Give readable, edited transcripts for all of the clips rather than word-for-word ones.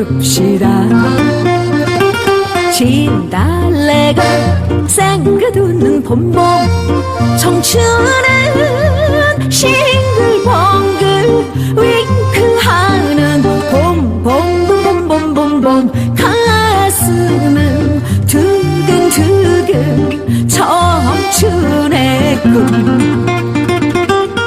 봅시다. 진달래가 쌩긋우는 봄봄, 청춘은 싱글벙글 윙크하는 봄봄봄봄봄봄, 가슴은 두근두근 청춘의 꿈.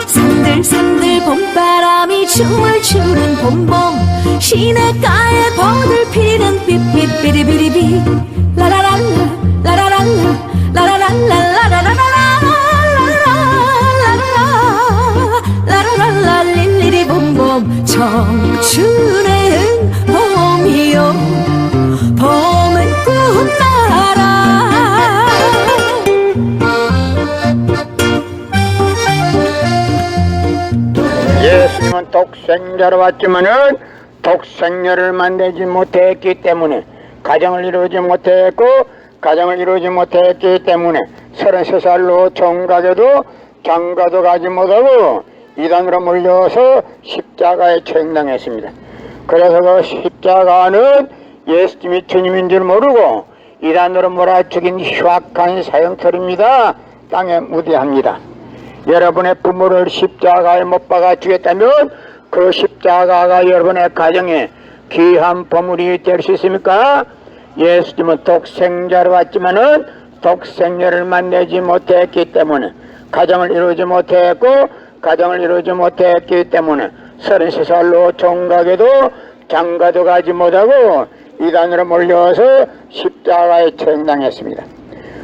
산들산들 봄바람이 춤을 추는 봄봄, 시냇가에 버들 피는 삐삐삐리비리비, 라라랄라 라라랄라 라라랄라 라라랄라 릴리리 봄봄. 청춘의 봄이요, 봄은 꿈나라. 예수님은 독생자로 왔지만은 독생녀를 만들지 못했기 때문에, 가정을 이루지 못했고 가정을 이루지 못했기 때문에 33살로 총각에도 장가도 가지 못하고 이단으로 몰려서 십자가에 처형당했습니다. 그래서 그 십자가는 예수님이 주님인 줄 모르고 이단으로 몰아 죽인 흉악한 사형터입니다. 땅에 무대합니다. 여러분의 부모를 십자가에 못 박아 죽였다면 그 십자가가 여러분의 가정에 귀한 보물이 될 수 있습니까? 예수님은 독생자로 왔지만은 독생녀를 만나지 못했기 때문에, 가정을 이루지 못했고 가정을 이루지 못했기 때문에 33살로 총각에도 장가도 가지 못하고 이단으로 몰려서 십자가에 처형당했습니다.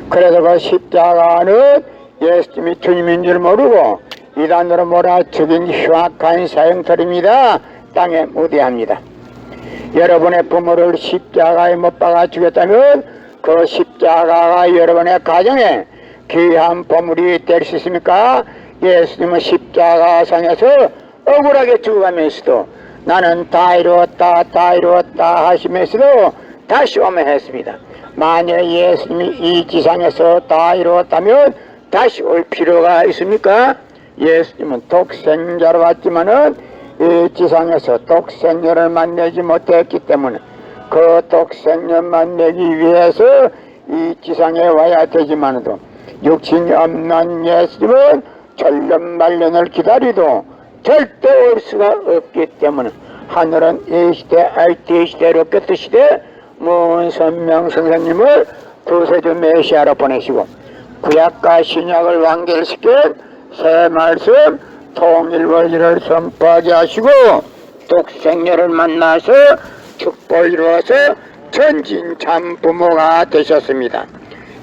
그래서 그 십자가는 예수님이 주님인 줄 모르고 이단으로 몰아 죽인 흉악한 사형터입니다. 땅에 무대합니다. 여러분의 부모를 십자가에 못 박아 죽였다면 그 십자가가 여러분의 가정에 귀한 보물이 될 수 있습니까? 예수님은 십자가상에서 억울하게 죽어가면서도 나는 다 이루었다 다 이루었다 하시면서도 다시 오면 했습니다. 만약 예수님이 이 지상에서 다 이루었다면 다시 올 필요가 있습니까? 예수님은 독생자로 왔지만은 이 지상에서 독생녀를 만나지 못했기 때문에 그 독생녀 만나기 위해서 이 지상에 와야 되지만도 육신이 없는 예수님은 천년만년을 기다리도 절대 올 수가 없기 때문에 하늘은 이 시대 IT 시대로 끝의 시대 먼 선명 선생님을 구세주 메시아로 보내시고 구약과 신약을 완결시킨 새 말씀 통일원리를 선포하게 하시고 독생녀를 만나서 축복을 이루어서 전진 참 부모가 되셨습니다.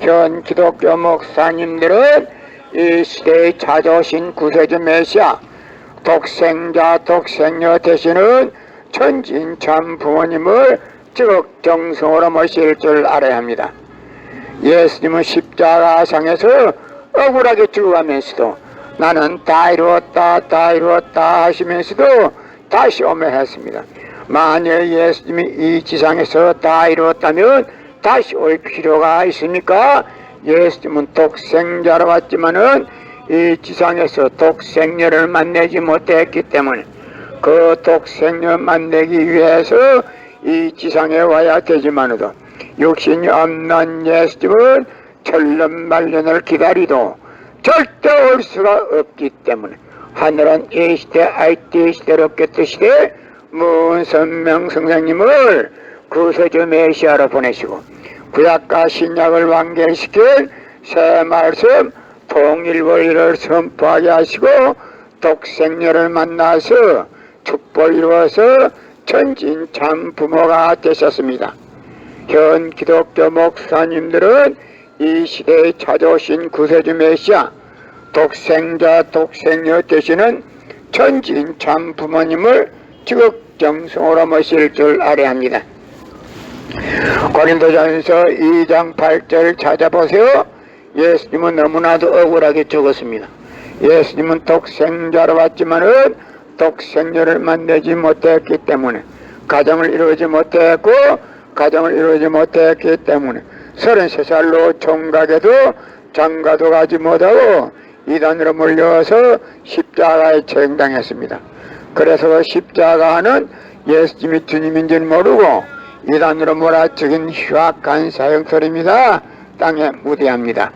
현 기독교 목사님들은 이 시대에 찾아오신 구세주 메시아 독생자 독생녀 되시는 전진 참 부모님을 적정성으로 모실 줄 알아야 합니다. 예수님은 십자가상에서 억울하게 죽어가면서도 나는 다 이루었다 다 이루었다 하시면서도 다시 오면 했습니다. 만약 예수님이 이 지상에서 다 이루었다면 다시 올 필요가 있습니까? 예수님은 독생자로 왔지만은 이 지상에서 독생녀를 만나지 못했기 때문에 그 독생녀 만나기 위해서 이 지상에 와야 되지만도 육신이 없는 예수님은 천년만년을 기다리도 절대 올 수가 없기 때문에 하늘은 이 시대 IT 시대로 끝의 시대 먼 선명 선생님을 구세주 메시아로 보내시고 구약과 신약을 완결시킨 새 말씀 통일원리를 선포하게 하시고 독생녀를 만나서 축복을 이루어서 전진 참 부모가 되셨습니다. 현 기독교 목사님들은 이 시대에 찾아오신 구세주 메시아 독생자 독생녀 되시는 전진 참 부모님을 지극정성으로 모실 줄 알아야 합니다. 고린도전서 2장 8절 찾아보세요. 예수님은 너무나도 억울하게 죽었습니다. 예수님은 독생자로 왔지만은 독생녀를 만나지 못했기 때문에 가정을 이루지 못했고 가정을 이루지 못했기 때문에 33살로 총각에도 장가도 가지 못하고 이단으로 몰려서 십자가에 처형당했습니다. 그래서 그 십자가는 예수님이 주님인 줄 모르고 이단으로 몰아치긴 흉악한 사형설입니다. 땅에 무대합니다.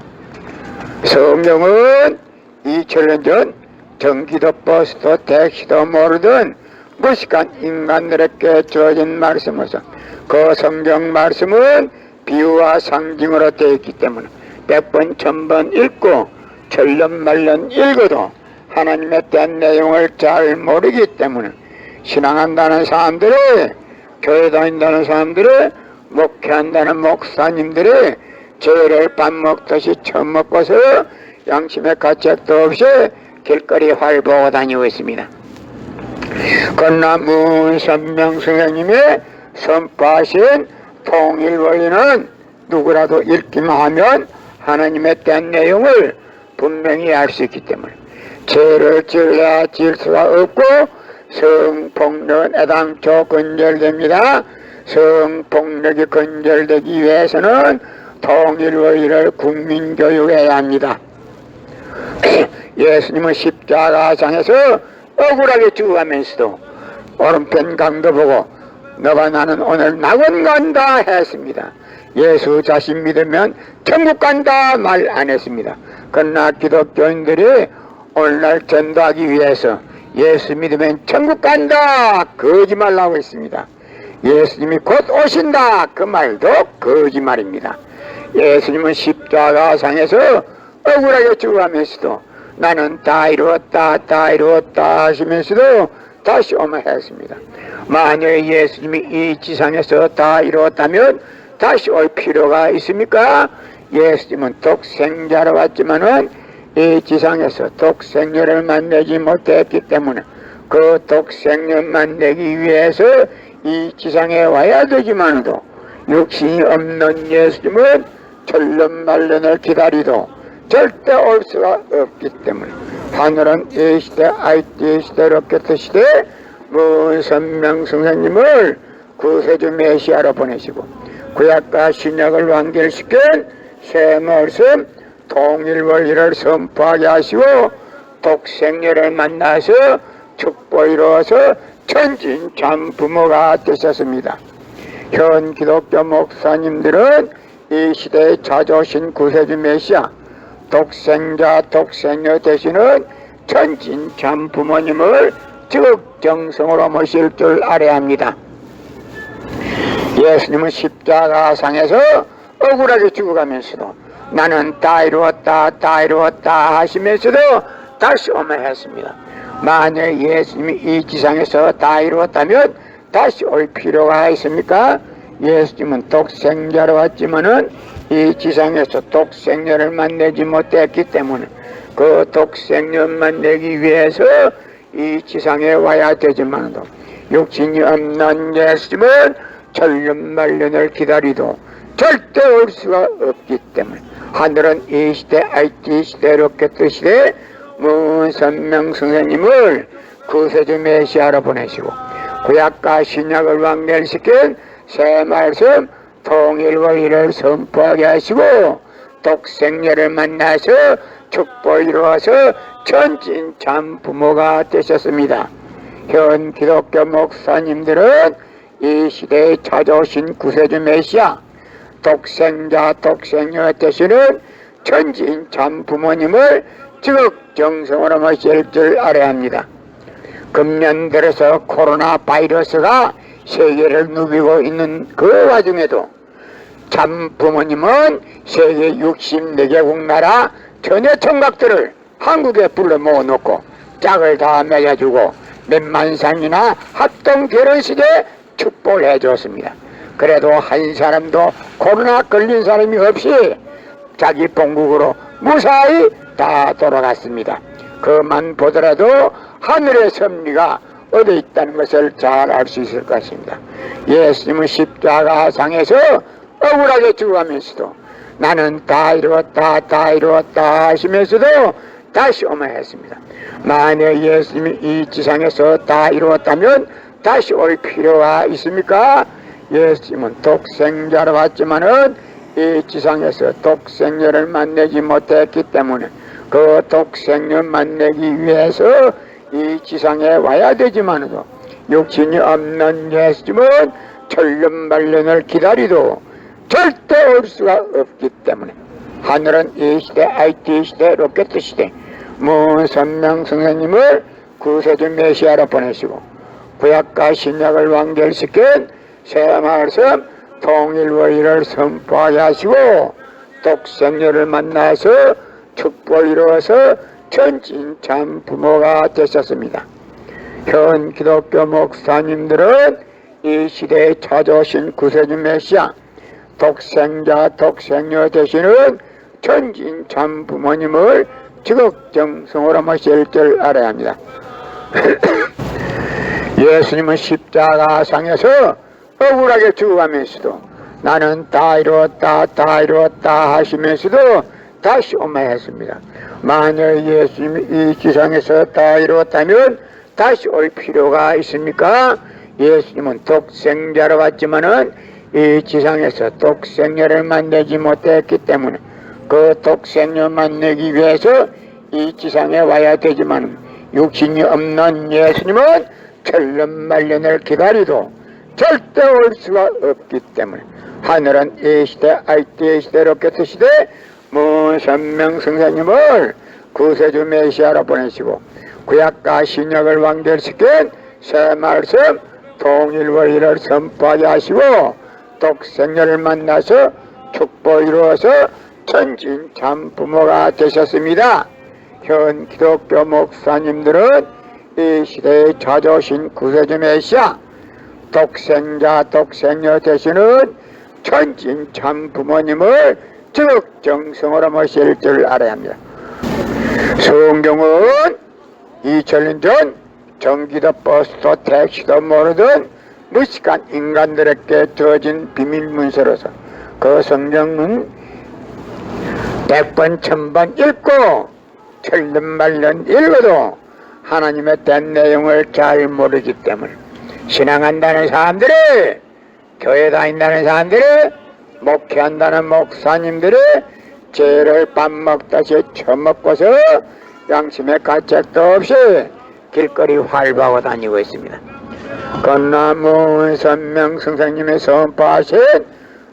성경은 2000년 전 전기도 버스도 택시도 모르던 무식한 인간들에게 주어진 말씀으로서 그 성경 말씀은 비유와 상징으로 되어 있기 때문에 100번 1000번 읽고 천년만년 읽어도 하나님에 대한 내용을 잘 모르기 때문에 신앙한다는 사람들이, 교회 다닌다는 사람들이, 목회한다는 목사님들이 죄를 밥 먹듯이 처먹고서 양심의 가책도 없이 길거리 활보고 다니고 있습니다. 그러나 문선명 선생님의 선포하신 통일원리는 누구라도 읽기만 하면 하나님에 대한 내용을 분명히 알 수 있기 때문에 죄를 지으려 지을 수가 없고 성폭력은 애당초 근절됩니다. 성폭력이 근절되기 위해서는 통일원리를 국민교육해야 합니다. 예수님은 십자가상에서 억울하게 죽어가면서도 오른편 강도 보고 너가 나는 오늘 낙원 간다 했습니다. 예수 자신 믿으면 천국 간다 말 안 했습니다. 그러나 기독교인들이 오늘날 전도하기 위해서 예수 믿으면 천국 간다 거짓말 하고 있습니다. 예수님이 곧 오신다 그 말도 거짓말입니다. 예수님은 십자가상에서 억울하게 죽어가면서도 나는 다 이루었다 다 이루었다 하시면서도 다시 오면 했습니다. 만약 예수님이 이 지상에서 다 이루었다면 다시 올 필요가 있습니까? 예수님은 독생자로 왔지만은 이 지상에서 독생녀를 만나지 못했기 때문에 그 독생녀 만나기 위해서 이 지상에 와야 되지만도 육신이 없는 예수님은 천년만년을 기다리도 절대 올 수가 없기 때문에 하늘은 이 시대 IT 시대 로켓 시대 문선명 선생님을 구세주 메시아로 보내시고 구약과 신약을 완결시킨 새 말씀 통일원리를 선포하게 하시고 독생녀를 만나서 축복 이루어서 천진참 부모가 되셨습니다. 현 기독교 목사님들은 이 시대에 찾아오신 구세주 메시아 독생자 독생녀 되시는 천진참 부모님을 적정성으로 모실 줄 알아야 합니다. 예수님은 십자가상에서 억울하게 죽어가면서도 나는 다 이루었다 다 이루었다 하시면서도 다시 오면 했습니다. 만약 예수님이 이 지상에서 다 이루었다면 다시 올 필요가 있습니까? 예수님은 독생자로 왔지만은 이 지상에서 독생녀를 만나지 못했기 때문에 그 독생녀 만나기 위해서 이 지상에 와야 되지만도 육신이 없는 예수님은 천년만년을 기다리도 절대 올 수가 없기 때문에 하늘은 이 시대 IT 시대 로켓 시대 문선명 선생님을 구세주 메시아로 보내시고 구약과 신약을 완결시킨 새 말씀 통일원리를 선포하게 하시고 독생녀를 만나서 축복을 이루어서 천진참 부모가 되셨습니다. 현 기독교 목사님들은 이 시대에 찾아오신 구세주 메시아 독생자 독생녀 되시는 천진참 부모님을 지극정성으로 모실 줄 알아야 합니다. 금년 들어서 코로나 바이러스가 세계를 누비고 있는 그 와중에도 참 부모님은 세계 64개국 나라 전해 총각들을 한국에 불러 모아놓고 짝을 다 맺어주고 몇만 상이나 합동 결혼식에 축복을 해줬습니다. 그래도 한 사람도 코로나 걸린 사람이 없이 자기 본국으로 무사히 다 돌아갔습니다. 그만 보더라도 하늘의 섭리가 어디 있다는 것을 잘 알 수 있을 것입니다. 예수님은 십자가상에서 억울하게 죽어가면서도 나는 다 이루었다 다 이루었다 하시면서도 다시 오면 했습니다. 만약 예수님이 이 지상에서 다 이루었다면 다시 올 필요가 있습니까? 예수님은 독생자로 왔지만은 이 지상에서 독생녀를 만나지 못했기 때문에 그 독생녀 만나기 위해서 이 지상에 와야 되지만도 육신이 없는 예수님은 천년만년을 기다리도 절대 올 수가 없기 때문에 하늘은 이 시대, IT 시대, 로켓 시대 무선명 선생님을 구세주 메시아로 보내시고 구약과 신약을 완결시킨 새 말씀 통일원리를 선포하게 하시고 독생녀를 만나서 축복을 이루어서 전진참 부모가 되셨습니다. 현 기독교 목사님들은 이 시대에 찾아오신 구세주 메시아 독생자 독생녀 되시는 전진참 부모님을 지극정성으로 모실 줄 알아야 합니다. 예수님은 십자가상에서 억울하게 죽어가면서도 나는 다 이루었다 다 이루었다 하시면서도 다시 오마했습니다. 만약 예수님이 이 지상에서 다 이루었다면 다시 올 필요가 있습니까? 예수님은 독생자로 왔지만은 이 지상에서 독생녀를 만나지 못했기 때문에 그 독생녀 만나기 위해서 이 지상에 와야 되지만 육신이 없는 예수님은 천년만년을 기다리도 절대 올 수가 없기 때문에 하늘은 이 시대, IT 시대, 로켓 시대 무선명 선생님을 구세주 메시아로 보내시고 구약과 신약을 완결시킨 새 말씀 통일원리를 선포하게 하시고 독생녀를 만나서 축복 이루어서 천진참 부모가 되셨습니다. 현 기독교 목사님들은 이 시대에 찾아오신 구세주 메시아 독생자 독생녀 되시는 천진참 부모님을 적정성으로 모실 줄 알아야 합니다. 성경은 2000년 전 전기도 버스도 택시도 모르던 무식한 인간들에게 주어진 비밀 문서로서 그 성경은 100번 1000번 읽고 천년만년 읽어도 하나님의 된 내용을 잘 모르기 때문에 신앙한다는 사람들이 교회 다닌다는 사람들이 목회한다는 목사님들이 죄를 밥 먹다시 처먹고서 양심의 가책도 없이 길거리 활보하고 다니고 있습니다. 그러나 무선명 선생님의 선포하신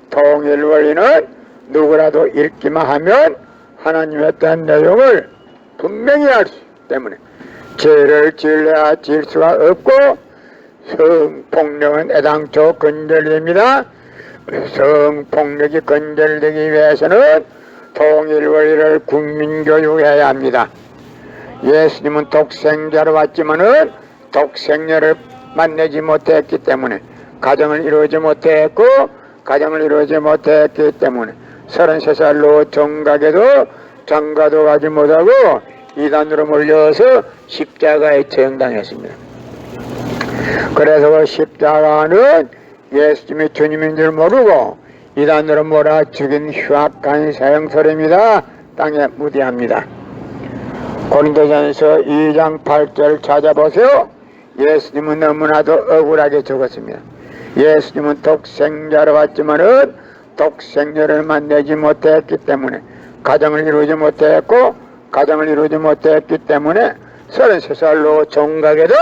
통일원리는 누구라도 읽기만 하면 하나님의 된 내용을 분명히 알 수 있기 때문에 죄를 지으려야 지을 수가 없고 성폭력은 애당초 근절됩니다. 성폭력이 근절되기 위해서는 통일원리를 국민교육해야 합니다. 예수님은 독생자로 왔지만은 독생녀를 만나지 못했기 때문에 가정을 이루지 못했고 가정을 이루지 못했기 때문에 33살로 종각에도 장가도 가지 못하고 이단으로 몰려서 십자가에 처형당했습니다. 그래서 그 십자가는 예수님이 주님인 줄 모르고 이단으로 몰아 죽인 흉악한 사형설입니다. 땅에 무대합니다. 고린도전서 2장 8절 찾아보세요. 예수님은 너무나도 억울하게 죽었습니다. 예수님은 독생자로 왔지만은 독생녀를 만나지 못했기 때문에 가정을 이루지 못했고 가정을 이루지 못했기 때문에 33살로 종각에도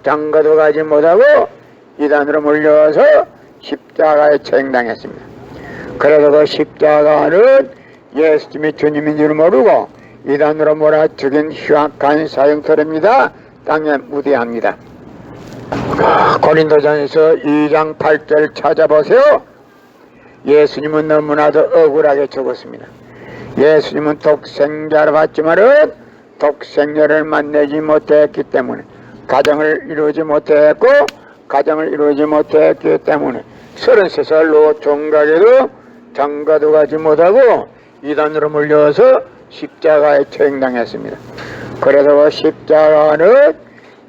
장가도 가지 못하고 이단으로 몰려서 십자가에 처형당했습니다. 그래서 그 십자가는 예수님이 주님인 줄 모르고 이단으로 몰아 죽인 흉악한 사형터입니다. 땅에 무대합니다. 고린도전서 2장 8절 찾아보세요. 예수님은 너무나도 억울하게 죽었습니다. 예수님은 독생자로 왔지만은 독생녀를 만나지 못했기 때문에 가정을 이루지 못했고 가정을 이루지 못했기 때문에 33살로 종각에도 장가도 가지 못하고 이단으로 몰려서 십자가에 처형당했습니다. 그래서 그 십자가는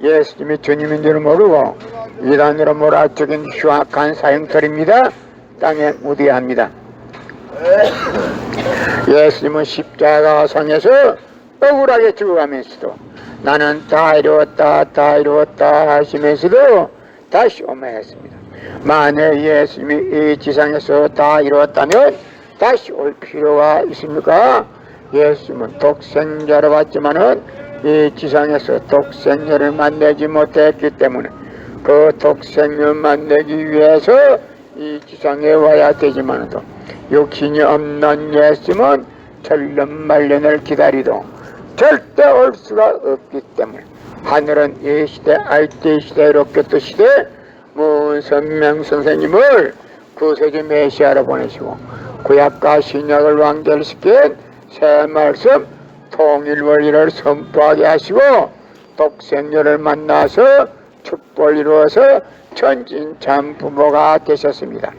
예수님이 주님인 줄 모르고 이단으로 몰아 죽인 흉악한 사형터입니다. 땅에 무대합니다. 예수님은 십자가상에서 억울하게 죽어가면서도 나는 다 이루었다 다 이루었다 하시면서도 다시 오매했습니다. 만약 예수님이 이 지상에서 다 이루었다면 다시 올 필요가 있습니까? 예수님은 독생자로 왔지만은 이 지상에서 독생녀를 만나지 못했기 때문에 그 독생을 만나기 위해서 이 지상에 와야 되지만도 육신이 없는 예수님은 천년만년을 기다리도 절대 올 수가 없기 때문에 하늘은 이 시대 알때 시대 로켓 시대 문선명 선생님을 구세주 메시아로 보내시고 구약과 신약을 완결시킨 새 말씀 통일원리를 선포하게 하시고 독생녀를 만나서 축복을 이루어서 천진참 부모가 되셨습니다.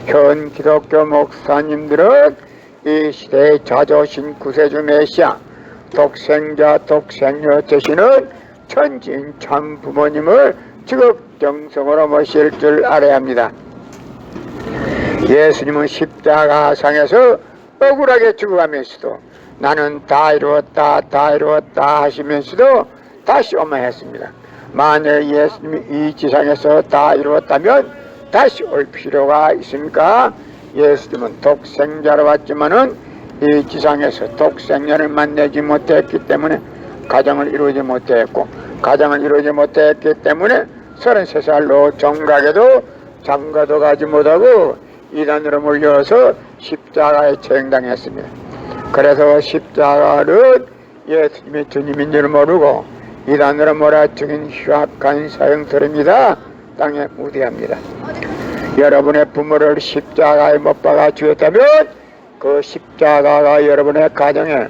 현 기독교 목사님들은 이 시대에 자조신 구세주 메시아 독생자 독생녀 되시는 천진참 부모님을 지극정성으로 모실 줄 알아야 합니다. 예수님은 십자가상에서 억울하게 죽어가면서도 나는 다 이루었다 다 이루었다 하시면서도 다시 오마했습니다. 만일 예수님이 이 지상에서 다 이루었다면 다시 올 필요가 있습니까? 예수님은 독생자로 왔지만은 이 지상에서 독생녀를 만나지 못했기 때문에 가정을 이루지 못했고 가정을 이루지 못했기 때문에 33살로 정각에도 장가도 가지 못하고 이단으로 몰려서 십자가에 처형당했습니다. 그래서 십자가를 예수님이 주님인 줄 모르고 이단으로 몰아죽인 흉악한 사형들입니다. 땅에 무대합니다. 여러분의 부모를 십자가에 못 박아 죽였다면 그 십자가가 여러분의 가정에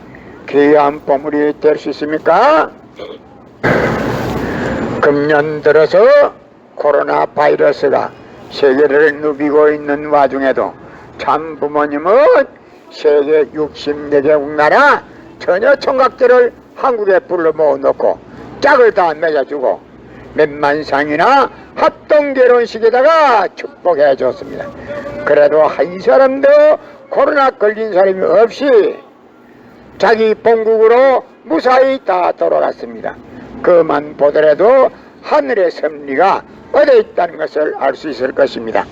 귀한 보물이 될 수 있습니까? 금년 들어서 코로나 바이러스가 세계를 누비고 있는 와중에도 참 부모님은 세계 64개국 나라 전혀 총각들을 한국에 불러 모아놓고 짝을 다 맺어주고 몇만 상이나 합동 결혼식에다가 축복해 줬습니다. 그래도 한 사람도 코로나 걸린 사람이 없이 자기 본국으로 무사히 다 돌아갔습니다. 그만 보더라도 하늘의 섭리가 어디에 있다는 것을 알 수 있을 것입니다.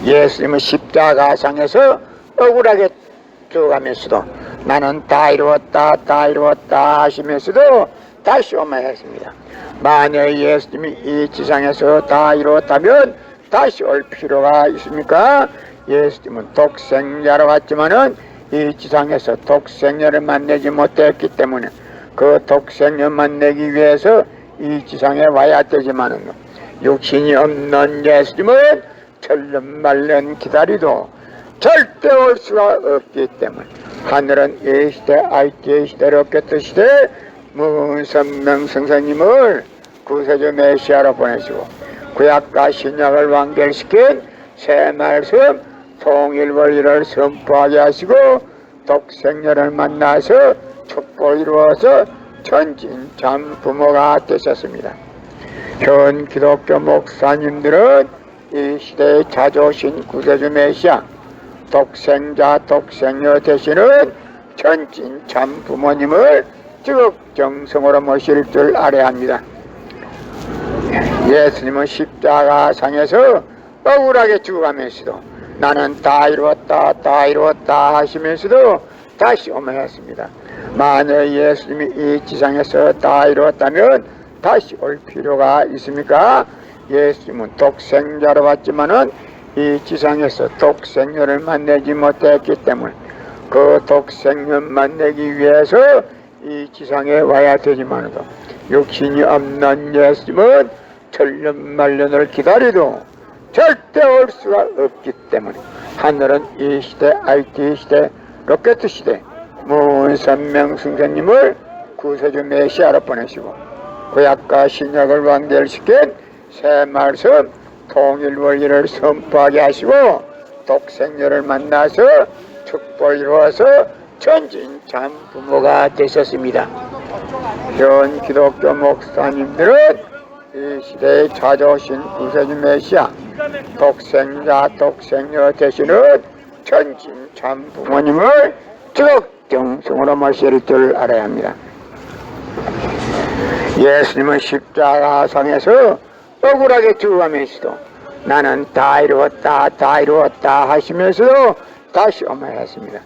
예수님은 십자가상에서 억울하게 죽어가면서도 나는 다 이루었다 다 이루었다 하시면서도 다시 오마했습니다. 만약 예수님이 이 지상에서 다 이루었다면 다시 올 필요가 있습니까? 예수님은 독생자로 왔지만은 이 지상에서 독생녀를 만나지 못했기 때문에 그 독생녀 만나기 위해서 이 지상에 와야 되지만은 육신이 없는 예수님은 천년만년 기다리도 절대 올 수가 없기 때문에 하늘은 이 시대 IT 시대 로켓 시대 문선명 선생님을 구세주 메시아로 보내시고 구약과 신약을 완결시킨 새 말씀 통일원리를 선포하게 하시고 독생녀를 만나서 축복을 이루어서 천진참 부모가 되셨습니다. 현 기독교 목사님들은 이 시대에 자조신 구세주 메시아 독생자 독생녀 되시는 천진참 부모님을 지극정성으로 모실 줄 알아야 합니다. 예수님은 십자가상에서 억울하게 죽어가면서도 나는 다 이루었다 다 이루었다 하시면서도 다시 오마했습니다. 만약 예수님이 이 지상에서 다 이루었다면 다시 올 필요가 있습니까? 예수님은 독생자로 왔지만은 이 지상에서 독생녀를 만나지 못했기 때문에 그 독생녀 만나기 위해서 이 지상에 와야 되지만도 육신이 없는 예수님은 천년만년을 기다리도 절대 올 수가 없기 때문에 하늘은 이 시대 IT 시대 로켓 시대 문선명 선생님을 구세주 메시아로 보내시고 구약과 신약을 완결시킨 새 말씀 통일원리를 선포하게 하시고 독생녀를 만나서 축복을 이루어서 천진참 부모가 되셨습니다. 현 기독교 목사님들은 이 시대에 찾아오신 구세주 메시아 독생자 독생녀 되시는 천진참 부모님을 지극정성으로 모실 줄 알아야 합니다. 예수님은 십자가상에서 억울하게 죽어가면서도 나는 다 이루었다 다 이루었다 하시면서도 다시 오마했습니다.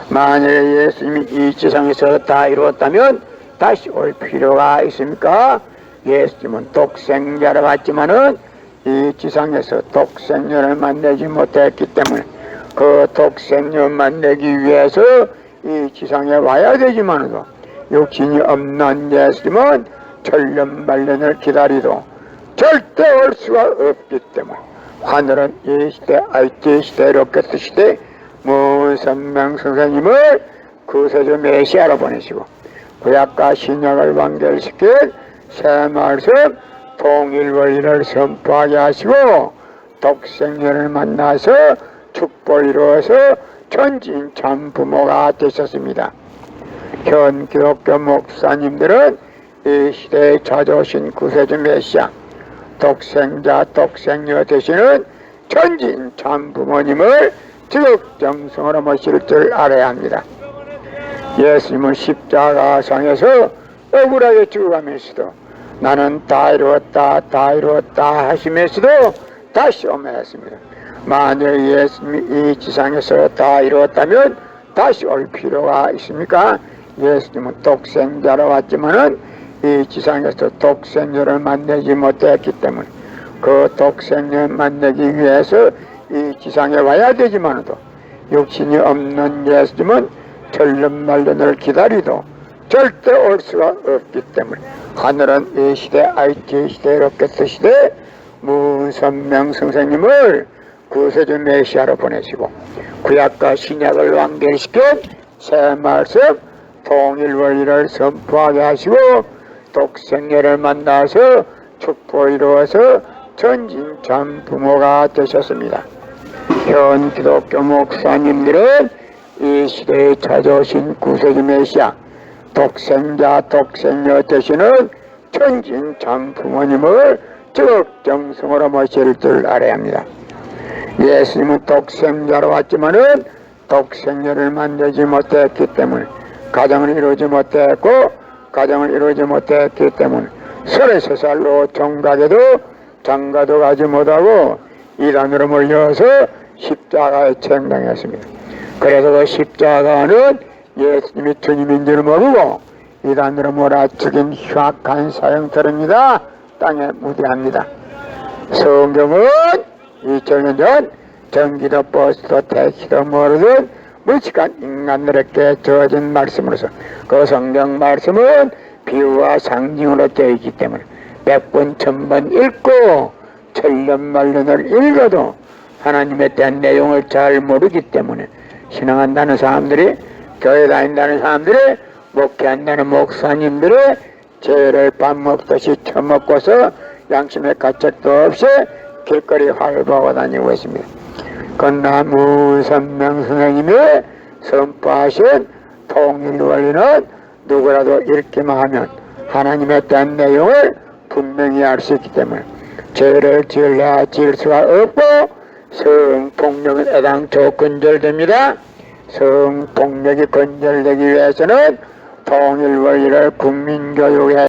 만일 예수님이 이 지상에서 다 이루었다면 다시 올 필요가 있습니까? 예수님은 독생자로 왔지만은 이 지상에서 독생녀를 만나지 못했기 때문에 그 독생녀 만나기 위해서 이 지상에 와야 되지만도 육신이 없는 예수님은 천년만년을 기다리도 절대 올 수가 없기 때문에 하늘은 이 시대 IT 시대 로켓 시대 무선명 선생님을 구세주 메시아로 보내시고 구약과 신약을 완결시킨 새 말씀 통일원리를 선포하게 하시고 독생녀를 만나서 축복을 이루어서 천진참 부모가 되셨습니다. 현 기독교 목사님들은 이 시대에 찾아오신 구세주 메시아 독생자 독생녀 되시는 천진참 부모님을 지극정성으로 모실 줄 알아야 합니다. 예수님은 십자가상에서 억울하게 죽어가면서도 나는 다 이루었다 다 이루었다 하시면서도 다시 오매했습니다. 만약 예수님이 이 지상에서 다 이루었다면 다시 올 필요가 있습니까? 예수님은 독생자로 왔지만은 이 지상에서 독생녀를 만나지 못했기 때문에 그 독생녀를 만나기 위해서 이 지상에 와야 되지만도 육신이 없는 예수님은 천년만년을 기다리도 절대 올 수가 없기 때문에 하늘은 이 시대 IT 시대 로켓 시대 무선명 선생님을 구세주 메시아로 보내시고 구약과 신약을 완결시킨 새 말씀 통일원리를 선포하게 하시고 독생녀를 만나서 축복을 이루어서 천진참 부모가 되셨습니다. 현 기독교 목사님들은 이 시대에 찾아오신 구세주 메시아 독생자 독생녀 되시는 천진참 부모님을 적정성으로 모실 줄 알아야 합니다. 예수님은 독생자로 왔지만은 독생녀를 만나지 못했기 때문에 가정을 이루지 못했고 가정을 이루지 못했기 때문에 33살로 종각에도 장가도 가지 못하고 이단으로 몰려서 십자가에 청당했습니다. 그래서 그 십자가는 예수님이 주님인 줄 모르고 이단으로 몰아 죽인 흉악한 사형터입니다. 땅에 무대합니다. 성경은 2000년 전 전기도 버스도 택시도 모르던 무식한 인간들에게 주어진 말씀으로서 그 성경 말씀은 비유와 상징으로 되어 있기 때문에 100번 1000번 읽고 천년만년을 읽어도 하나님에 대한 내용을 잘 모르기 때문에 신앙한다는 사람들이 교회 다닌다는 사람들이 목회한다는 목사님들이 죄를 밥 먹듯이 처먹고서 양심의 가책도 없이 길거리 활보하고 다니고 있습니다. 그러나 무선명 선생님이 선포하신 통일원리는 누구라도 읽기만 하면 하나님에 대한 내용을 분명히 알 수 있기 때문에 죄를 지을 수가 없고 성폭력은 애당초 근절됩니다. 성폭력이 근절되기 위해서는 통일원리를 국민교육에